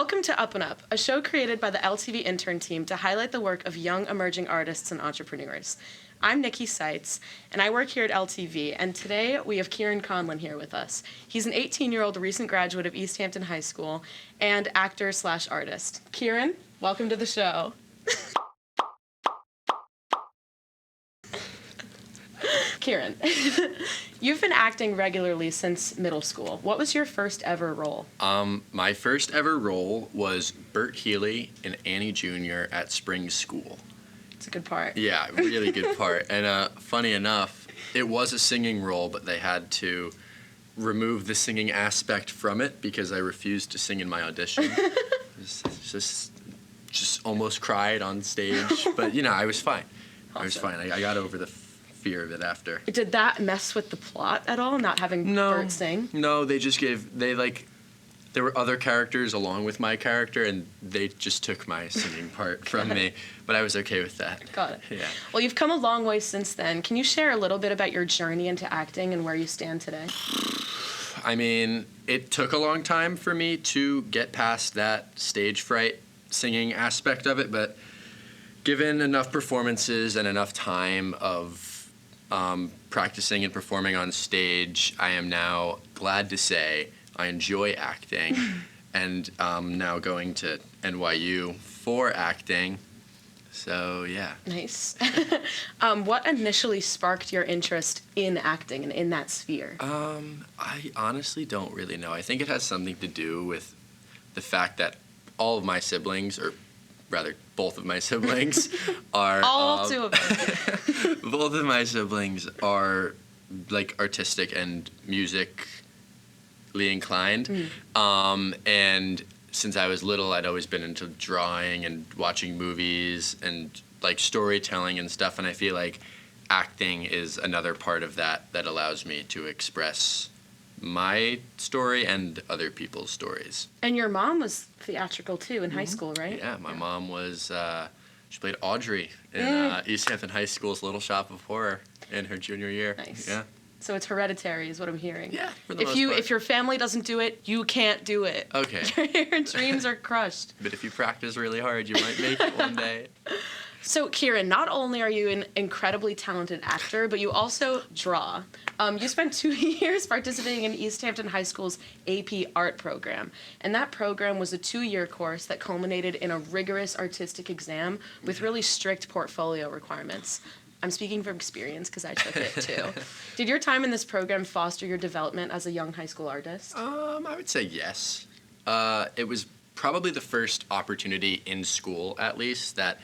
Welcome to Up and Up, a show created by the LTV intern team to highlight the work of young emerging artists and entrepreneurs. I'm Nikki Seitz, and I work here at LTV, and today we have Kieran Conlon here with us. He's an 18-year-old recent graduate of East Hampton High School and actor/artist. Kieran, welcome to the show. Kieran, you've been acting regularly since middle school. What was your first ever role? My first ever role was Bert Healy in Annie Jr. at Spring School. It's a good part. Yeah, really good part. And funny enough, it was a singing role, but they had to remove the singing aspect from it because I refused to sing in my audition. just almost cried on stage, but I was fine. Awesome. I was fine. I got over the fear of it after. Did that mess with the plot at all, not having Bert sing? No, there were other characters along with my character, and they just took my singing part from me, but I was okay with that. Got it. Yeah. Well, you've come a long way since then. Can you share a little bit about your journey into acting and where you stand today? I mean, it took a long time for me to get past that stage fright singing aspect of it, but given enough performances and enough time of practicing and performing on stage, I am now glad to say I enjoy acting and now going to NYU for acting. So, yeah. Nice. What initially sparked your interest in acting and in that sphere? I honestly don't really know. I think it has something to do with the fact that all of my siblings, or rather, both of my siblings are... All two of them. Both of my siblings are, like, artistic and musically inclined. And since I was little, I'd always been into drawing and watching movies and, like, storytelling and stuff. And I feel like acting is another part of that allows me to express my story and other people's stories. And your mom was theatrical, too, in high school, right? Yeah, my mom was, she played Audrey in East Hampton High School's Little Shop of Horror in her junior year. Nice. Yeah. So it's hereditary is what I'm hearing. Yeah, for the most part. If your family doesn't do it, you can't do it. Okay. Your dreams are crushed. But if you practice really hard, you might make it one day. So, Kieran, not only are you an incredibly talented actor, but you also draw. You spent 2 years participating in East Hampton High School's AP Art program. And that program was a 2-year course that culminated in a rigorous artistic exam with really strict portfolio requirements. I'm speaking from experience because I took it, too. Did your time in this program foster your development as a young high school artist? I would say yes. It was probably the first opportunity in school, at least, that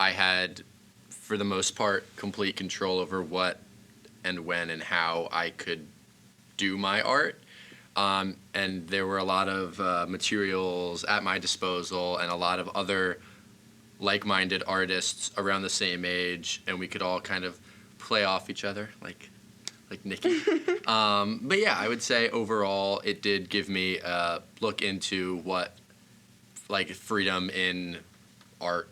I had, for the most part, complete control over what and when and how I could do my art. And there were a lot of materials at my disposal and a lot of other like-minded artists around the same age, and we could all kind of play off each other, like Nikki. But yeah, I would say overall it did give me a look into what, like, freedom in art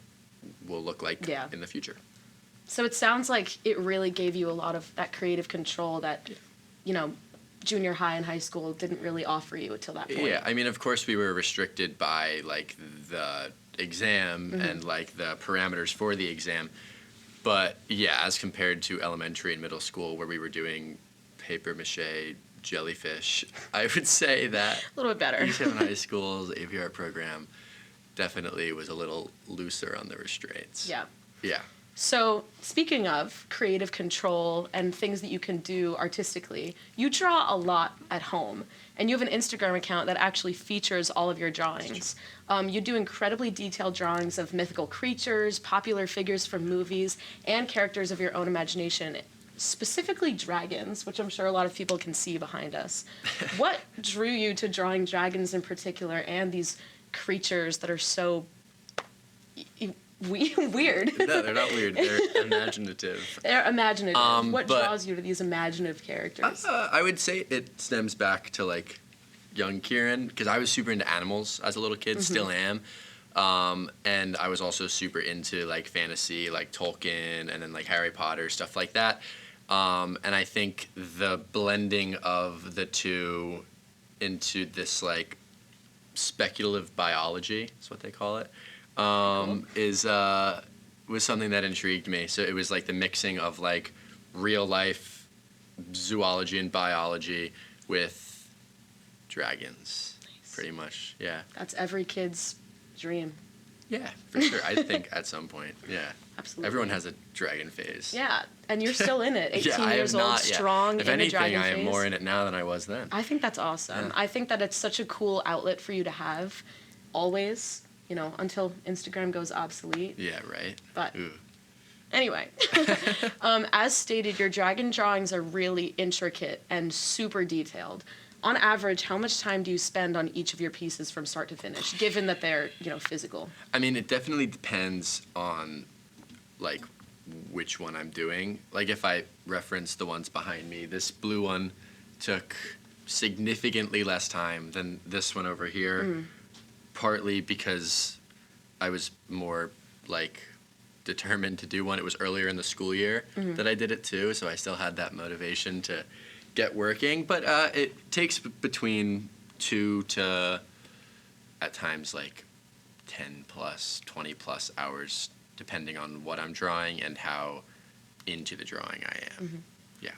will look like in the future. So it sounds like it really gave you a lot of that creative control that, junior high and high school didn't really offer you until that point. Yeah, I mean, of course we were restricted by, like, the exam and, like, the parameters for the exam. But, yeah, as compared to elementary and middle school where we were doing papier-mâché jellyfish, I would say that a little bit better. East Hampton High School's AP Art program definitely was a little looser on the restraints. Yeah. Yeah. So, speaking of creative control and things that you can do artistically, you draw a lot at home, and you have an Instagram account that actually features all of your drawings. You do incredibly detailed drawings of mythical creatures, popular figures from movies, and characters of your own imagination, specifically dragons, which I'm sure a lot of people can see behind us. What drew you to drawing dragons in particular and these creatures that are so weird? No, they're not weird. They're imaginative. They're imaginative. What draws you to these imaginative characters? I would say it stems back to, like, young Kieran, because I was super into animals as a little kid, still am. And I was also super into, like, fantasy, like Tolkien and then, like, Harry Potter, stuff like that. And I think the blending of the two into this, like, speculative biology is what they call it, Cool. was something that intrigued me. So it was like the mixing of like real life zoology and biology with dragons, pretty much. Yeah. That's every kid's dream. Yeah, for sure. I think at some point, yeah. Absolutely. Everyone has a dragon phase. Yeah, and you're still in it. 18 Yeah, I years am old, not, yeah. strong, If in anything, a dragon I am phase. more in it now than I was then. I think that's awesome. Yeah. I think that it's such a cool outlet for you to have, always, until Instagram goes obsolete. Yeah, right. But Ooh. anyway, as stated, your dragon drawings are really intricate and super detailed. On average, how much time do you spend on each of your pieces from start to finish, given that they're, physical? I mean, it definitely depends on, like, which one I'm doing. Like, if I reference the ones behind me, this blue one took significantly less time than this one over here, partly because I was more, like, determined to do one. It was earlier in the school year that I did it, too, so I still had that motivation to get working. But it takes between 2 to, at times, like, 10 plus, 20 plus hours, depending on what I'm drawing and how into the drawing I am. Yeah.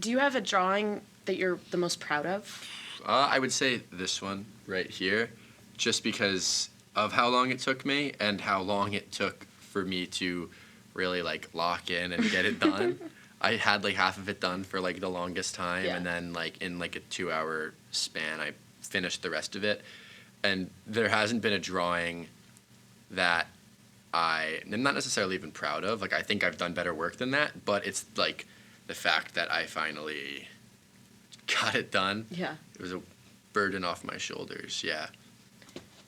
Do you have a drawing that you're the most proud of? I would say this one right here, just because of how long it took me and how long it took for me to really, like, lock in and get it done. I had, like, half of it done for, like, the longest time, Yeah. and then, like, in, like, a 2-hour span, I finished the rest of it. And there hasn't been a drawing that I am not necessarily even proud of. Like, I think I've done better work than that, but it's, like, the fact that I finally got it done. Yeah. It was a burden off my shoulders, yeah.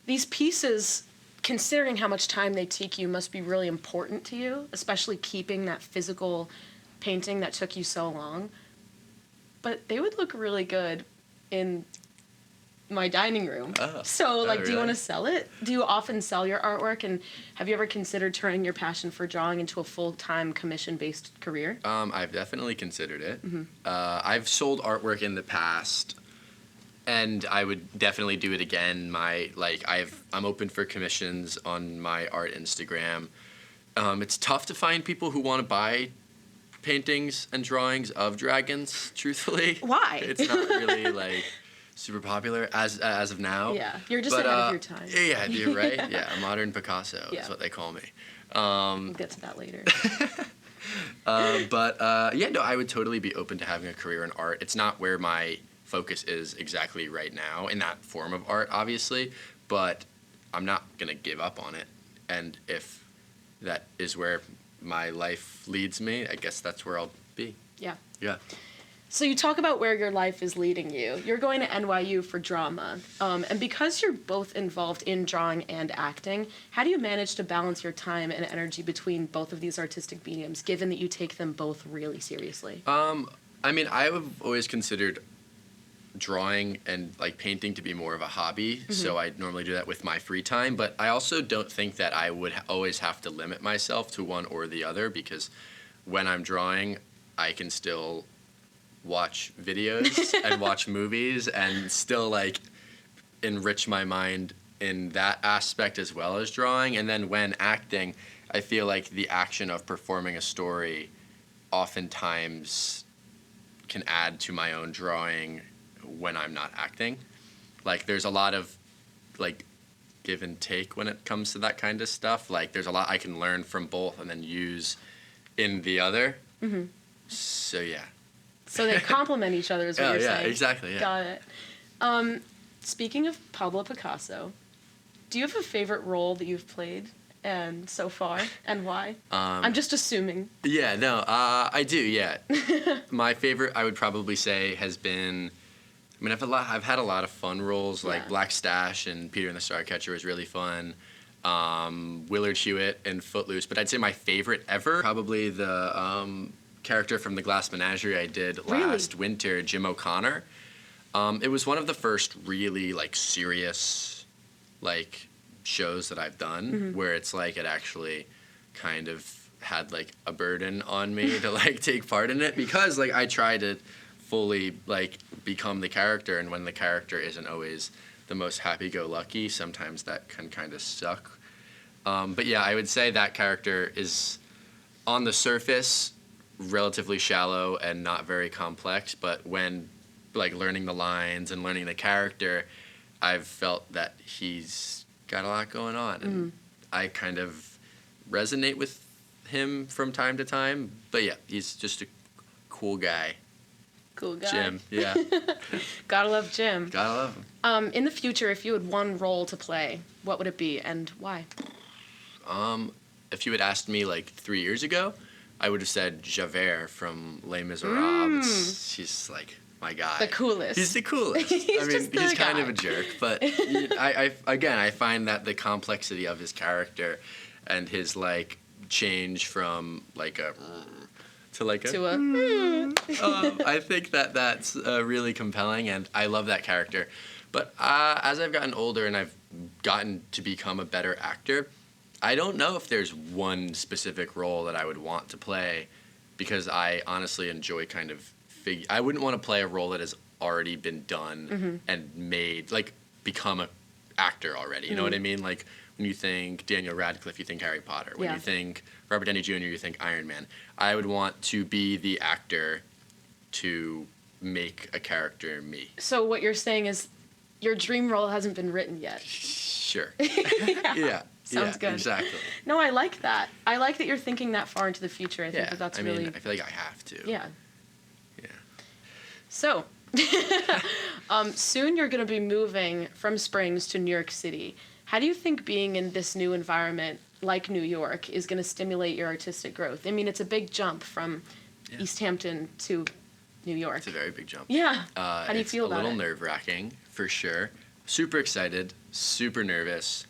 These pieces, considering how much time they take you, must be really important to you, especially keeping that physical painting that took you so long. But they would look really good in my dining room. Oh. So, like, Oh, do you want to really? sell it? Do you often sell your artwork? And have you ever considered turning your passion for drawing into a full-time commission-based career? I've definitely considered it. I've sold artwork in the past, and I would definitely do it again. I'm open for commissions on my art Instagram. It's tough to find people who want to buy paintings and drawings of dragons, truthfully. Why? It's not really, like, super popular as of now. Yeah, you're just But, ahead of your time. Yeah, you're right. Yeah, a modern Picasso Yeah. is what they call me. We'll get to that later. No, I would totally be open to having a career in art. It's not where my focus is exactly right now, in that form of art, obviously, but I'm not going to give up on it. And if that is where my life leads me, I guess that's where I'll be. Yeah. Yeah. So you talk about where your life is leading you. You're going to NYU for drama. And because you're both involved in drawing and acting, how do you manage to balance your time and energy between both of these artistic mediums, given that you take them both really seriously? I mean, I have always considered drawing and, like, painting to be more of a hobby, so I normally do that with my free time, but I also don't think that I would always have to limit myself to one or the other, because when I'm drawing, I can still watch videos and watch movies and still, like, enrich my mind in that aspect as well as drawing. And then when acting, I feel like the action of performing a story oftentimes can add to my own drawing when I'm not acting. Like, there's a lot of, like, give and take when it comes to that kind of stuff. Like, there's a lot I can learn from both and then use in the other. So, yeah. So they complement each other is what you're saying. Exactly, yeah. Got it. Speaking of Pablo Picasso, do you have a favorite role that you've played and so far, and why? I'm just assuming. Yeah, no, I do, yeah. My favorite, I would probably say, has been, I mean, I've had a lot of fun roles, like Yeah. Black Stash and Peter and the Starcatcher was really fun. Willard Hewitt and Footloose, but I'd say my favorite ever, probably the character from the Glass Menagerie I did last winter, Jim O'Connor. It was one of the first really, like, serious, like, shows that I've done where it's like it actually kind of had, like, a burden on me to, like, take part in it, because, like, I try to fully, like, become the character, and when the character isn't always the most happy-go-lucky. Sometimes that can kind of suck. But yeah, I would say that character is, on the surface, relatively shallow and not very complex. But when, like, learning the lines and learning the character, I've felt that he's got a lot going on. And I kind of resonate with him from time to time. But yeah, he's just a cool guy. Cool guy. Jim, yeah. Gotta love Jim. Gotta love him. In the future, if you had one role to play, what would it be and why? If you had asked me like 3 years ago, I would have said Javert from Les Miserables. He's like my guy. The coolest. He's the coolest. He's I mean, just the he's kind guy. of a jerk, but I find that the complexity of his character and his like change from like a to like a To a I think that that's really compelling, and I love that character. But as I've gotten older and I've gotten to become a better actor, I don't know if there's one specific role that I would want to play, because I honestly enjoy kind of I wouldn't want to play a role that has already been done and made, like, become a actor already. You know what I mean? Like, when you think Daniel Radcliffe, you think Harry Potter. When Yeah. you think Robert Downey Jr., you think Iron Man. I would want to be the actor to make a character me. So what you're saying is your dream role hasn't been written yet. Sure. Yeah. Yeah. Sounds yeah, good. Exactly. No, I like that. I like that you're thinking that far into the future. I think Yeah. that that's I really... mean, I feel like I have to. Yeah. Yeah. So, soon you're going to be moving from Springs to New York City. How do you think being in this new environment, like New York, is going to stimulate your artistic growth? I mean, it's a big jump from East Hampton to New York. It's a very big jump. Yeah. How do you feel about it? It's a little nerve-wracking, for sure. Super excited, super nervous.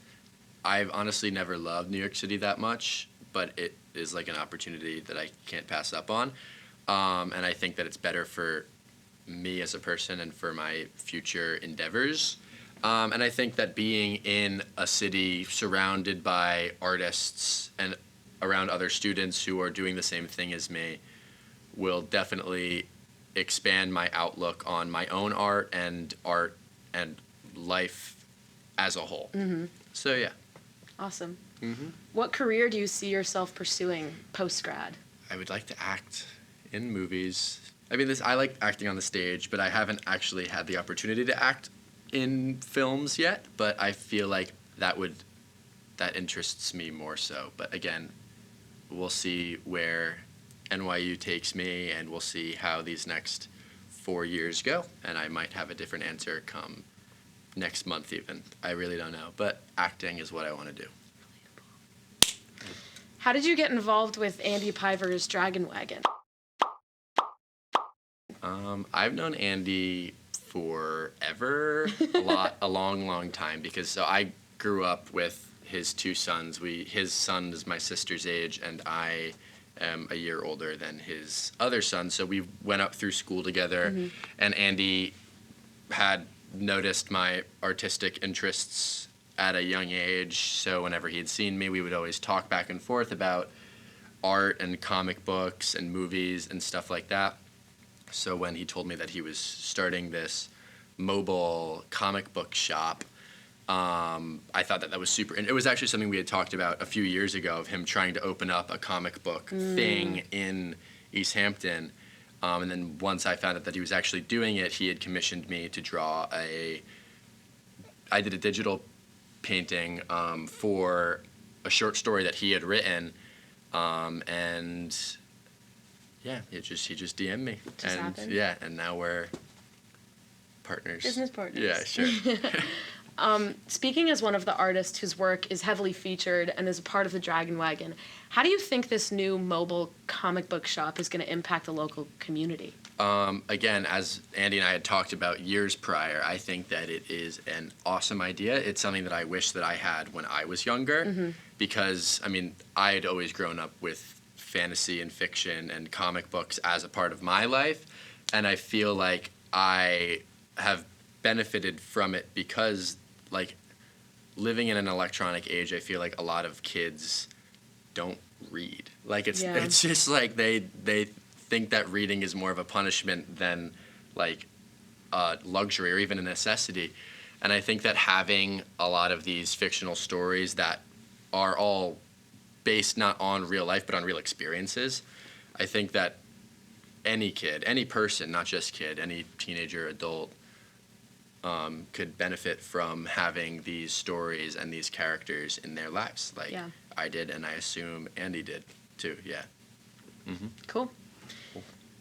I've honestly never loved New York City that much, but it is like an opportunity that I can't pass up on. And I think that it's better for me as a person and for my future endeavors. And I think that being in a city surrounded by artists and around other students who are doing the same thing as me will definitely expand my outlook on my own art and life as a whole. So yeah. Awesome. What career do you see yourself pursuing post-grad? I would like to act in movies. I mean, I like acting on the stage, but I haven't actually had the opportunity to act in films yet. But I feel like that interests me more so. But again, we'll see where NYU takes me, and we'll see how these next 4 years go. And I might have a different answer come next month even. I really don't know. But acting is what I want to do. How did you get involved with Andy Piver's Dragon Wagon? I've known Andy forever, a long time, because so I grew up with his two sons. His son is my sister's age, and I am a year older than his other son. So we went up through school together, and Andy had noticed my artistic interests at a young age. So whenever he had seen me, we would always talk back and forth about art and comic books and movies and stuff like that. So when he told me that he was starting this mobile comic book shop, I thought that was super. And it was actually something we had talked about a few years ago, of him trying to open up a comic book thing in East Hampton. And then once I found out that he was actually doing it, he had commissioned me to draw I did a digital painting for a short story that he had written, and yeah, he just DM'd me, Just and happened. yeah, and now we're partners. Business partners. Yeah, sure. Speaking as one of the artists whose work is heavily featured and is a part of the Dragon Wagon, how do you think this new mobile comic book shop is going to impact the local community? Again, as Andy and I had talked about years prior, I think that it is an awesome idea. It's something that I wish that I had when I was younger, because, I mean, I had always grown up with fantasy and fiction and comic books as a part of my life, and I feel like I have benefited from it because, like, living in an electronic age, I feel like a lot of kids don't read. Like, it's just like they think that reading is more of a punishment than, like, a luxury or even a necessity. And I think that having a lot of these fictional stories that are all based not on real life but on real experiences, I think that any kid, any person, not just kid, any teenager, adult, could benefit from having these stories and these characters in their lives. Like Yeah. I did, and I assume Andy did too. Yeah. Cool.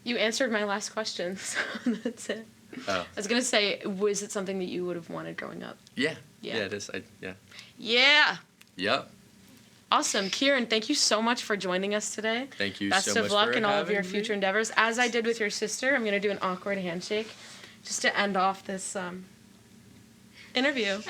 You answered my last question, so that's it. Oh. I was gonna say, was it something that you would have wanted growing up? Yeah. Yeah. Yeah. It is. Yeah. Yeah. Yep. Awesome. Kieran, thank you so much for joining us today. Thank you Best so of much luck for in all of having your me. future endeavors. As I did with your sister, I'm going to do an awkward handshake just to end off this interview.